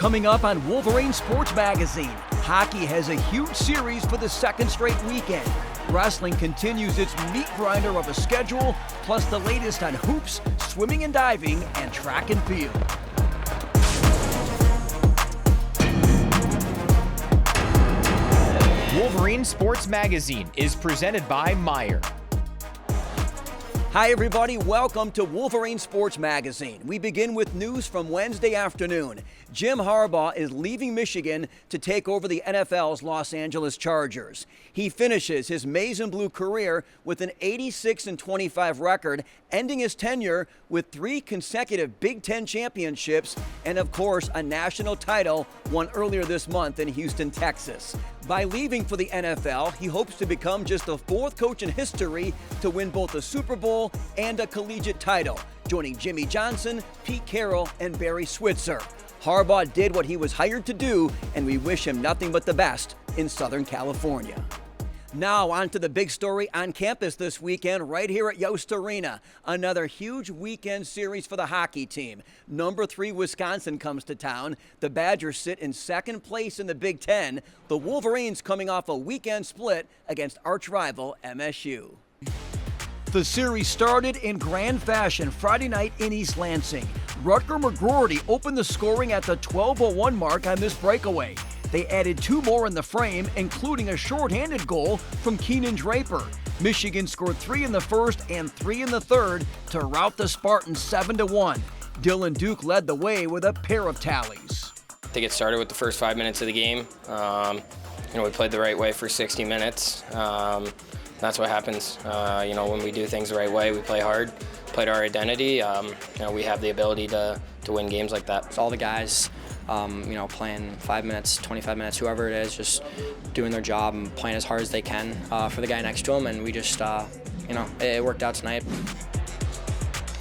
Coming up on Wolverine Sports Magazine, hockey has a huge series for the second straight weekend. Wrestling continues its meat grinder of a schedule, plus the latest on hoops, swimming and diving, and track and field. Wolverine Sports Magazine is presented by Meyer. Hi everybody, welcome to Wolverine Sports Magazine. We begin with news from Wednesday afternoon. Jim Harbaugh is leaving Michigan to take over the NFL's Los Angeles Chargers. He finishes his maize and blue career with an 86-25 record, ending his tenure with 3 consecutive Big Ten championships and, of course, a national title won earlier this month in Houston, Texas. By leaving for the NFL, he hopes to become just the 4th coach in history to win both a Super Bowl and a collegiate title, joining Jimmy Johnson, Pete Carroll, and Barry Switzer. Harbaugh did what he was hired to do, and we wish him nothing but the best in Southern California. Now on to the big story on campus this weekend right here at Yost Arena. Another huge weekend series for the hockey team. Number 3 Wisconsin comes to town. The Badgers sit in second place in the Big Ten. The Wolverines coming off a weekend split against arch rival MSU. The series started in grand fashion Friday night in East Lansing. Rutger McGroarty opened the scoring at the 12:01 mark on this breakaway. They added 2 more in the frame, including a shorthanded goal from Keenan Draper. Michigan scored 3 in the first and 3 in the third to rout the Spartans 7-1. Dylan Duke led the way with a pair of tallies. I think it started with the first 5 minutes of the game. We played the right way for 60 minutes. That's what happens. When we do things the right way, we play hard, played our identity. We have the ability to win games like that. It's all the guys, playing 5 minutes, 25 minutes, whoever it is, just doing their job and playing as hard as they can for the guy next to them. And we just, it worked out tonight.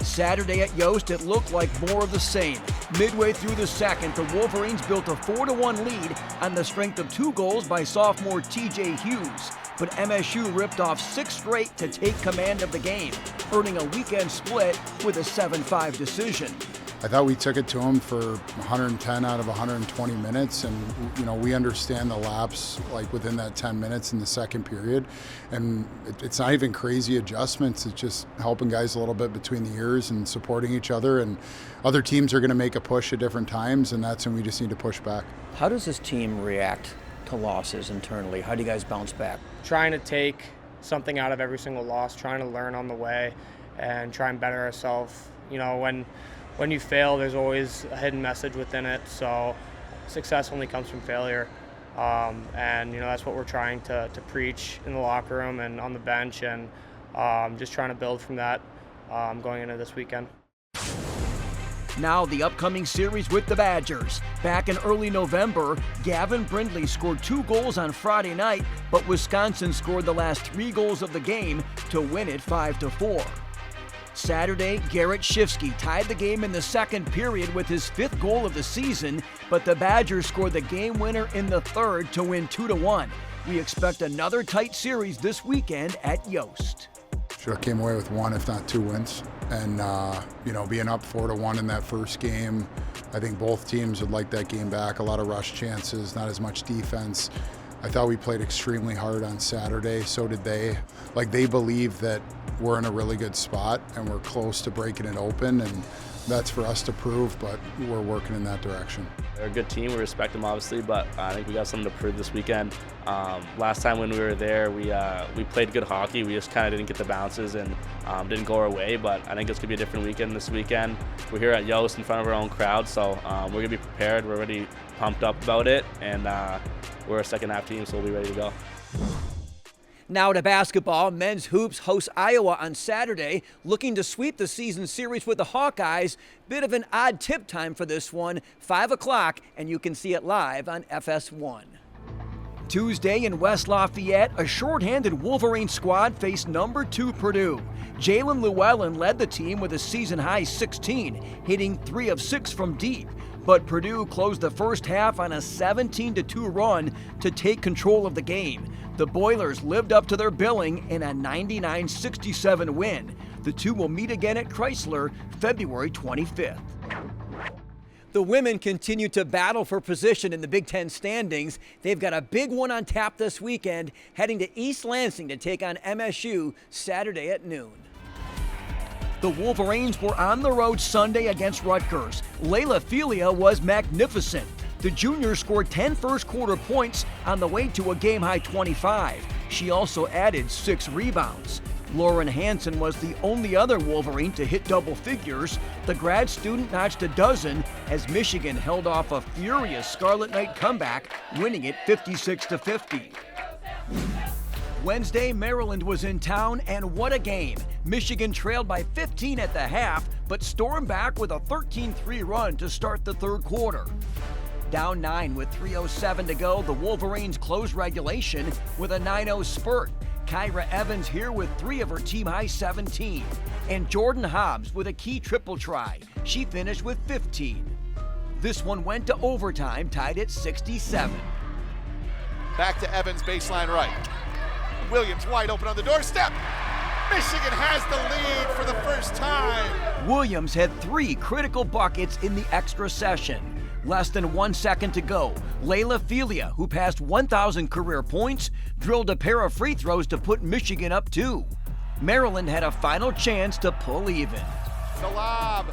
Saturday at Yost, it looked like more of the same. Midway through the second, the Wolverines built a 4-1 lead on the strength of 2 goals by sophomore T.J. Hughes. But MSU ripped off 6 straight to take command of the game, earning a weekend split with a 7-5 decision. I thought we took it to them for 110 out of 120 minutes, and we understand the lapse like within that 10 minutes in the second period, and it's not even crazy adjustments. It's just helping guys a little bit between the ears and supporting each other. And other teams are going to make a push at different times, and that's when we just need to push back. How does this team react to losses internally? How do you guys bounce back? Trying to take something out of every single loss, trying to learn on the way, and try and better ourselves. When you fail, there's always a hidden message within it. So success only comes from failure. That's what we're trying to preach in the locker room and on the bench, and just trying to build from that going into this weekend. Now the upcoming series with the Badgers. Back in early November, Gavin Brindley scored 2 goals on Friday night, but Wisconsin scored the last 3 goals of the game to win it 5-4. Saturday, Garrett Shifsky tied the game in the second period with his 5th goal of the season, but the Badgers scored the game winner in the third to win 2-1. We expect another tight series this weekend at Yost. Should have came away with 1, if not 2 wins. And, being up 4-1 in that first game, I think both teams would like that game back. A lot of rush chances, not as much defense. I thought we played extremely hard on Saturday, so did they. They believe that we're in a really good spot and we're close to breaking it open, and that's for us to prove, but we're working in that direction. They're a good team, we respect them obviously, but I think we got something to prove this weekend. Last time when we were there, we played good hockey, we just kind of didn't get the bounces and didn't go our way, but I think it's going to be a different weekend this weekend. We're here at Yost in front of our own crowd, so we're going to be prepared, we're already pumped up about it, and we're a second half team, so we'll be ready to go. Now to basketball, men's hoops hosts Iowa on Saturday, looking to sweep the season series with the Hawkeyes. Bit of an odd tip time for this one, 5 o'clock, and you can see it live on FS1. Tuesday in West Lafayette, a shorthanded Wolverine squad faced number 2 Purdue. Jalen Llewellyn led the team with a season-high 16, hitting 3 of 6 from deep. But Purdue closed the first half on a 17-2 run to take control of the game. The Boilers lived up to their billing in a 99-67 win. The two will meet again at Chrysler February 25th. The women continue to battle for position in the Big Ten standings. They've got a big one on tap this weekend, heading to East Lansing to take on MSU Saturday at noon. The Wolverines were on the road Sunday against Rutgers. Layla Filia was magnificent. The junior scored 10 first-quarter points on the way to a game-high 25. She also added 6 rebounds. Lauren Hansen was the only other Wolverine to hit double figures. The grad student notched a dozen as Michigan held off a furious Scarlet Knight comeback, winning it 56-50. Wednesday, Maryland was in town, and what a game. Michigan trailed by 15 at the half, but stormed back with a 13-3 run to start the third quarter. Down 9 with 3:07 to go, the Wolverines closed regulation with a 9-0 spurt. Kyra Evans here with 3 of her team-high 17. And Jordan Hobbs with a key triple try. She finished with 15. This one went to overtime, tied at 67. Back to Evans, baseline right. Williams wide open on the doorstep. Michigan has the lead for the first time. Williams had 3 critical buckets in the extra session. Less than 1 second to go. Layla Filia, who passed 1,000 career points, drilled a pair of free throws to put Michigan up 2. Maryland had a final chance to pull even. The lob.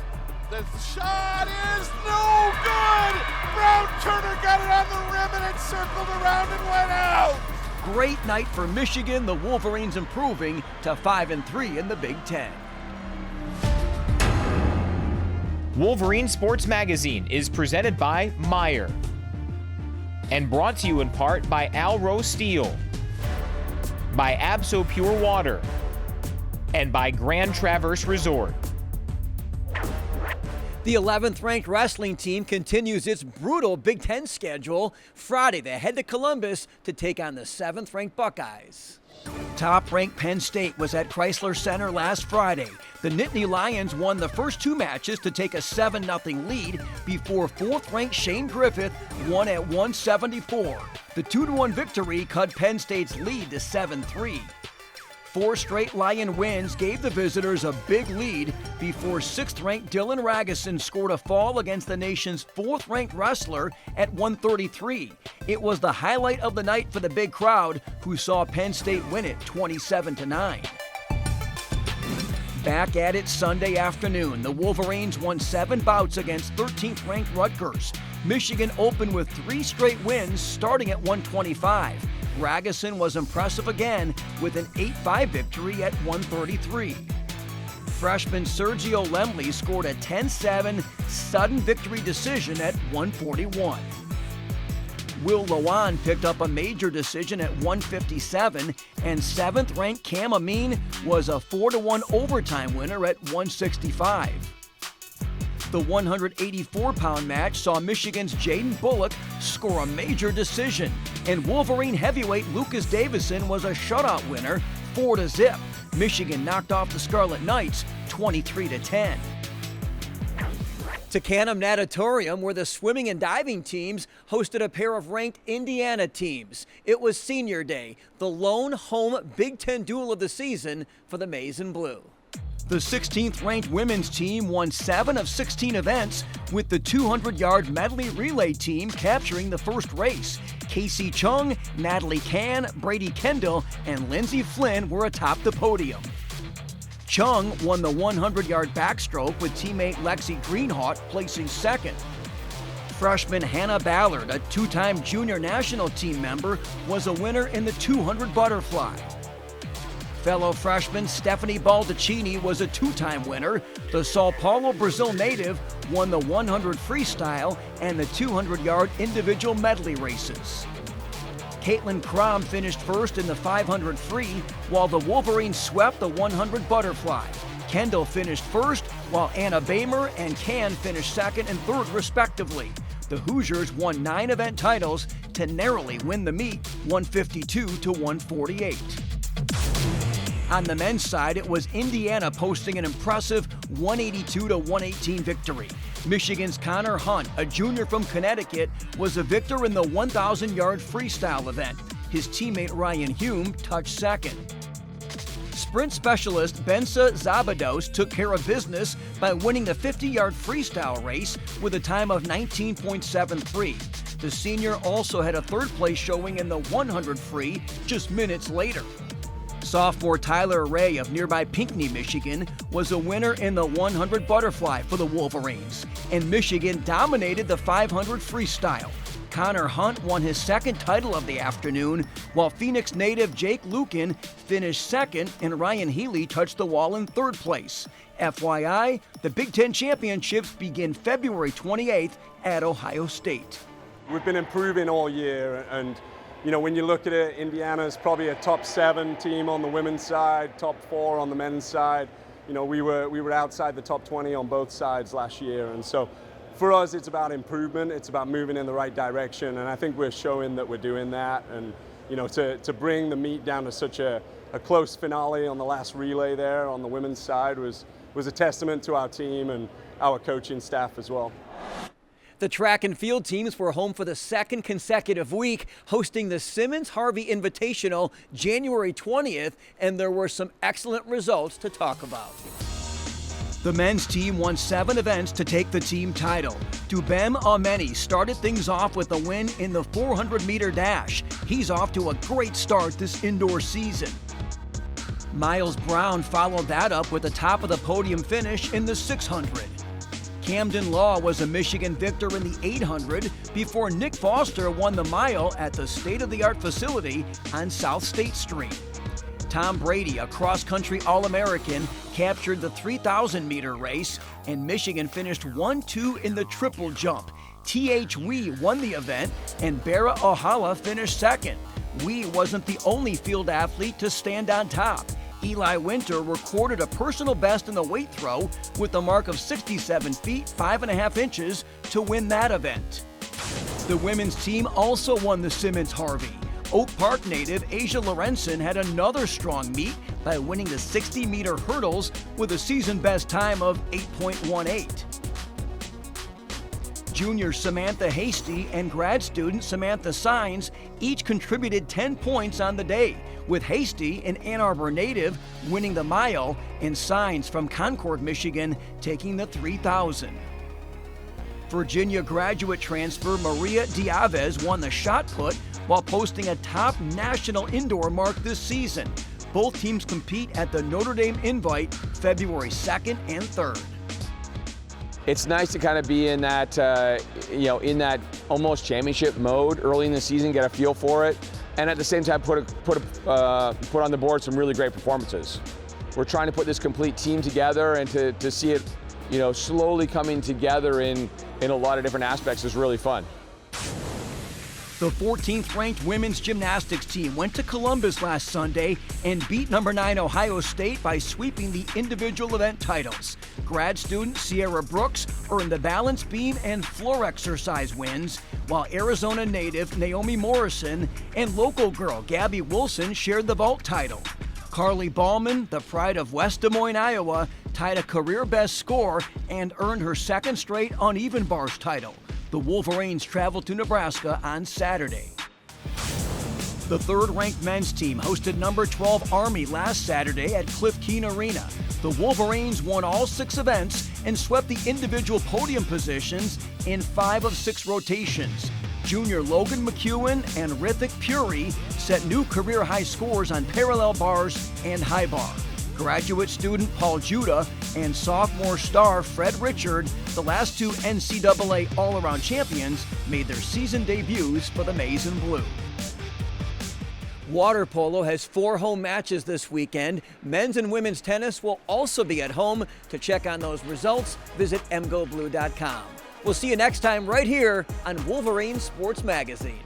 The shot is no good. Brown Turner got it on the rim and it circled around and went out. Great night for Michigan. The Wolverines improving to 5-3 in the Big Ten. Wolverine Sports Magazine is presented by Meyer and brought to you in part by Alro Steel, by Abso Pure Water, and by Grand Traverse Resort. The 11th ranked wrestling team continues its brutal Big Ten schedule. Friday, they head to Columbus to take on the 7th ranked Buckeyes. Top-ranked Penn State was at Chrysler Center last Friday. The Nittany Lions won the first 2 matches to take a 7-0 lead before 4th-ranked Shane Griffith won at 174. The 2-1 victory cut Penn State's lead to 7-3. 4 straight Lion wins gave the visitors a big lead before 6th-ranked Dylan Ragusin scored a fall against the nation's 4th-ranked wrestler at 133. It was the highlight of the night for the big crowd, who saw Penn State win it 27-9. Back at it Sunday afternoon, the Wolverines won 7 bouts against 13th-ranked Rutgers. Michigan opened with 3 straight wins, starting at 125. Ragusin was impressive again with an 8-5 victory at 133. Freshman Sergio Lemley scored a 10-7 sudden victory decision at 141. Will Lowan picked up a major decision at 157, and 7th-ranked Cam Amin was a 4-1 overtime winner at 165. The 184-pound match saw Michigan's Jaden Bullock score a major decision, and Wolverine heavyweight Lucas Davison was a shutout winner, 4-0. Michigan knocked off the Scarlet Knights 23-10. To Canham Natatorium, where the swimming and diving teams hosted a pair of ranked Indiana teams. It was senior day, the lone home Big Ten duel of the season for the Maize and Blue. The 16th-ranked women's team won 7 of 16 events, with the 200-yard medley relay team capturing the first race. Casey Chung, Natalie Can, Brady Kendall, and Lindsey Flynn were atop the podium. Chung won the 100-yard backstroke with teammate Lexi Greenhawt placing second. Freshman Hannah Ballard, a 2-time junior national team member, was a winner in the 200 butterfly. Fellow freshman Stephanie Baldacchini was a 2-time winner. The Sao Paulo, Brazil native won the 100 freestyle and the 200-yard individual medley races. Caitlin Crom finished first in the 500 free, while the Wolverines swept the 100 butterfly. Kendall finished first, while Anna Bamer and Can finished second and third, respectively. The Hoosiers won 9 event titles to narrowly win the meet, 152-148. On the men's side, it was Indiana posting an impressive 182-118 victory. Michigan's Connor Hunt, a junior from Connecticut, was a victor in the 1,000-yard freestyle event. His teammate Ryan Hume touched second. Sprint specialist Bensa Zabados took care of business by winning the 50-yard freestyle race with a time of 19.73. The senior also had a third-place showing in the 100 free just minutes later. Sophomore Tyler Ray of nearby Pinckney, Michigan, was a winner in the 100 butterfly for the Wolverines, and Michigan dominated the 500 freestyle. Connor Hunt won his second title of the afternoon, while Phoenix native Jake Lukin finished second and Ryan Healy touched the wall in third place. FYI, the Big Ten Championships begin February 28th at Ohio State. We've been improving all year, and when you look at it, Indiana's probably a top 7 team on the women's side, top 4 on the men's side. We were outside the top 20 on both sides last year, and so for us, it's about improvement. It's about moving in the right direction, and I think we're showing that we're doing that. And to bring the meet down to such a close finale on the last relay there on the women's side was a testament to our team and our coaching staff as well. The track and field teams were home for the second consecutive week, hosting the Simmons Harvey Invitational January 20th, and there were some excellent results to talk about. The men's team won 7 events to take the team title. Dubem Ameni started things off with a win in the 400-meter dash. He's off to a great start this indoor season. Miles Brown followed that up with a top-of-the-podium finish in the 600. Camden Law was a Michigan victor in the 800 before Nick Foster won the mile at the state-of-the-art facility on South State Street. Tom Brady, a cross-country All-American, captured the 3,000-meter race, and Michigan finished 1-2 in the triple jump. T.H. Wee won the event, and Bara Ohala finished second. Wee wasn't the only field athlete to stand on top. Eli Winter recorded a personal best in the weight throw with a mark of 67 feet, 5.5 inches to win that event. The women's team also won the Simmons Harvey. Oak Park native Asia Lorenzen had another strong meet by winning the 60-meter hurdles with a season best time of 8.18. Junior Samantha Hasty and grad student Samantha Sines each contributed 10 points on the day, with Hasty, an Ann Arbor native, winning the mile and Sines from Concord, Michigan, taking the 3,000. Virginia graduate transfer Maria Diavez won the shot put while posting a top national indoor mark this season. Both teams compete at the Notre Dame Invite February 2nd and 3rd. It's nice to kind of be in that, in that almost championship mode early in the season, get a feel for it, and at the same time put on the board some really great performances. We're trying to put this complete team together, and to see it, slowly coming together in a lot of different aspects is really fun. The 14th-ranked women's gymnastics team went to Columbus last Sunday and beat number 9 Ohio State by sweeping the individual event titles. Grad student Sierra Brooks earned the balance beam and floor exercise wins, while Arizona native Naomi Morrison and local girl Gabby Wilson shared the vault title. Carly Ballman, the pride of West Des Moines, Iowa, tied a career-best score and earned her second straight uneven bars title. The Wolverines traveled to Nebraska on Saturday. The third-ranked men's team hosted number 12 Army last Saturday at Cliff Keen Arena. The Wolverines won all 6 events and swept the individual podium positions in 5 of 6 rotations. Junior Logan McEwen and Rithik Puri set new career-high scores on parallel bars and high bar. Graduate student Paul Judah and sophomore star Fred Richard, the last 2 NCAA all-around champions, made their season debuts for the Maize and Blue. Water polo has 4 home matches this weekend. Men's and women's tennis will also be at home. To check on those results, visit mgoblue.com. We'll see you next time right here on Wolverine Sports Magazine.